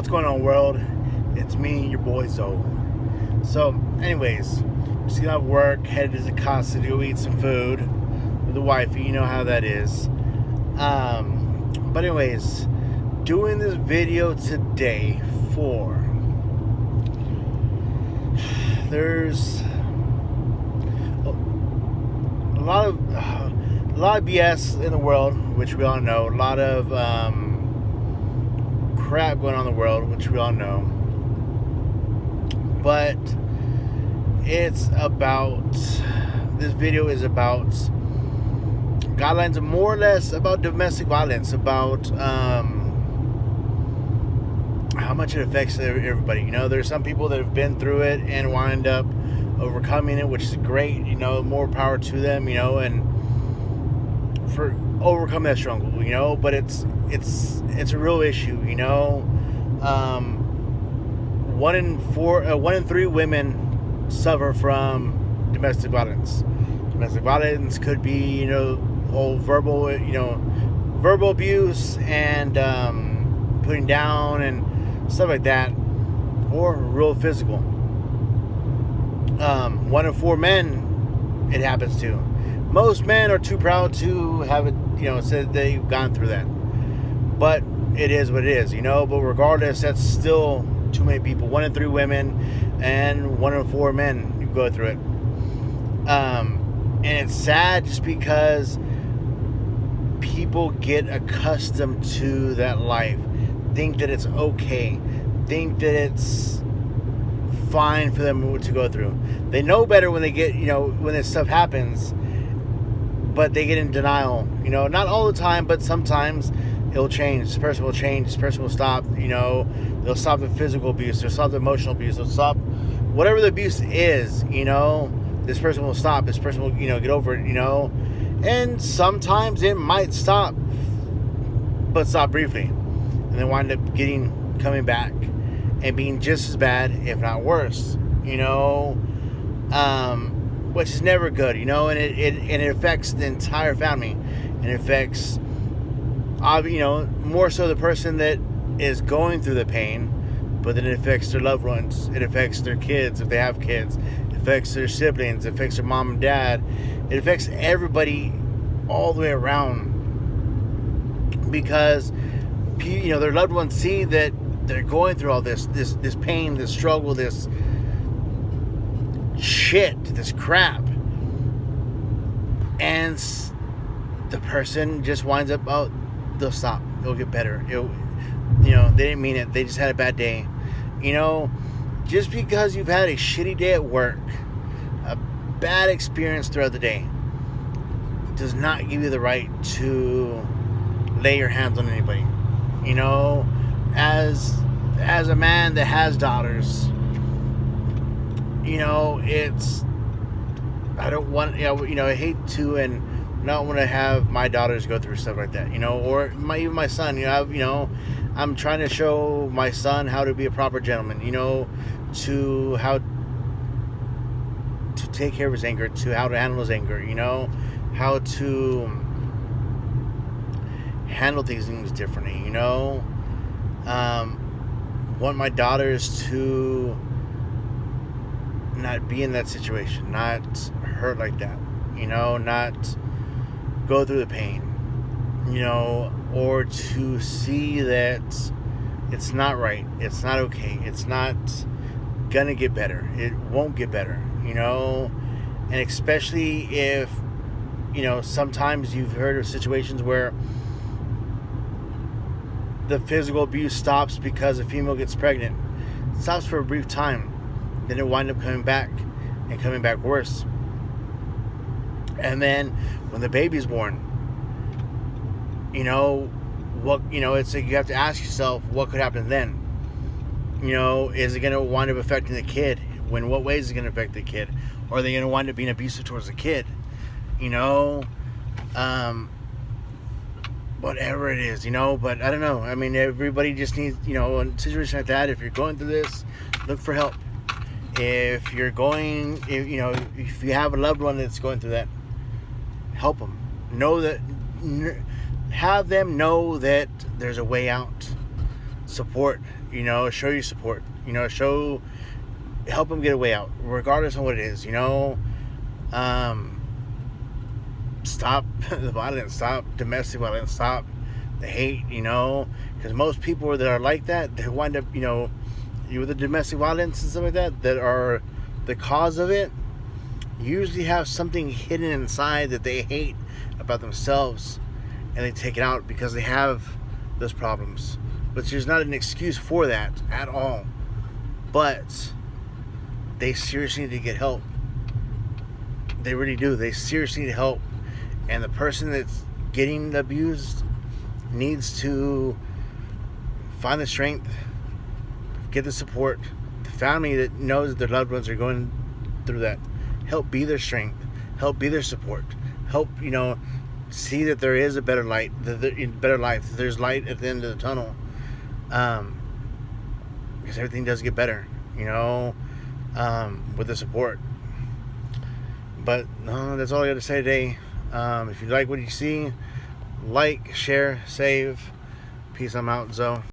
what's going on, world? It's me, your boy Zoe. So, anyways, just got off work, headed to Casa to go eat some food with the wifey. You know how that is. But anyways, doing this video today for there's a lot of BS in the world, which we all know. A lot of crap going on in the world, which we all know. But it's about, this video is about guidelines, more or less about domestic violence, about how much it affects everybody. You know, there's some people that have been through it and wind up overcoming it, which is great. You know, more power to them. You know, and for overcoming that struggle. You know, but it's a real issue. You know, 1 in 3 women suffer from domestic violence. Domestic violence could be, you know, verbal abuse and putting down and stuff like that, or real physical. 1 in 4 men it happens to. Most men are too proud to have it, you know, said they've gone through that. But it is what it is, you know. But regardless, that's still too many people. 1 in 3 women and 1 in 4 men who go through it. And it's sad just because people get accustomed to that life, think that it's okay, think that it's fine for them to go through. They know better when they get, you know, when this stuff happens, but they get in denial. You know, not all the time, but sometimes it'll change. This person will change. This person will stop. You know, they'll stop the physical abuse. They'll stop the emotional abuse. They'll stop whatever the abuse is. You know, this person will stop. This person will, you know, get over it. You know, and sometimes it might stop, but stop briefly, and then wind up coming back and being just as bad, if not worse. You know, which is never good. You know, and it affects the entire family, and it affects, you know, more so the person that is going through the pain, but then it affects their loved ones. It affects their kids if they have kids. It affects their siblings. It affects their mom and dad. It affects everybody all the way around, because, you know, their loved ones see that they're going through all this pain, this struggle, this shit, this crap, and the person just winds up, oh, they'll stop, it'll get better. You know, they didn't mean it. They just had a bad day. You know, just because you've had a shitty day at work, a bad experience throughout the day, does not give you the right to lay your hands on anybody. You know, as a man that has daughters, you know, I don't want, you know, I hate to and not want to have my daughters go through stuff like that, you know, or even my son. You know, I'm trying to show my son how to be a proper gentleman, you know, to how to take care of his anger, to how to handle his anger, you know, how to handle things differently, you know. Want my daughters to not be in that situation, not hurt like that, you know, not go through the pain, you know, or to see that it's not right, it's not okay, it's not gonna get better, it won't get better, you know. And especially if, you know, sometimes you've heard of situations where the physical abuse stops because a female gets pregnant. It stops for a brief time, then it winds up coming back and coming back worse. And then when the baby's born, you know, what, you know, it's like you have to ask yourself what could happen then. You know, is it going to wind up affecting the kid? What ways is it going to affect the kid? Or are they going to wind up being abusive towards the kid? You know, whatever it is, you know. But I don't know. I mean, everybody just needs, you know, in a situation like that, if you're going through this, look for help. If you have a loved one that's going through that, help them. Know that, have them know that there's a way out. support. You know, show your support. You know, help them get a way out, regardless of what it is. You know, stop the violence, stop domestic violence, stop the hate. You know, because most people that are like that, they wind up, you know, with the domestic violence and stuff like that are the cause of it, usually have something hidden inside that they hate about themselves, and they take it out because they have those problems. But there's not an excuse for that at all. But they seriously need to get help. They really do. They seriously need help. And the person that's getting abused needs to find the strength, get the support. The family that knows their loved ones are going through that, help be their strength, help be their support, help, you know, see that there is a better light, better life, that there's light at the end of the tunnel, because everything does get better, you know, with the support. But no, that's all I got to say today. If you like what you see, like, share, save. Peace. I'm out, Zoe.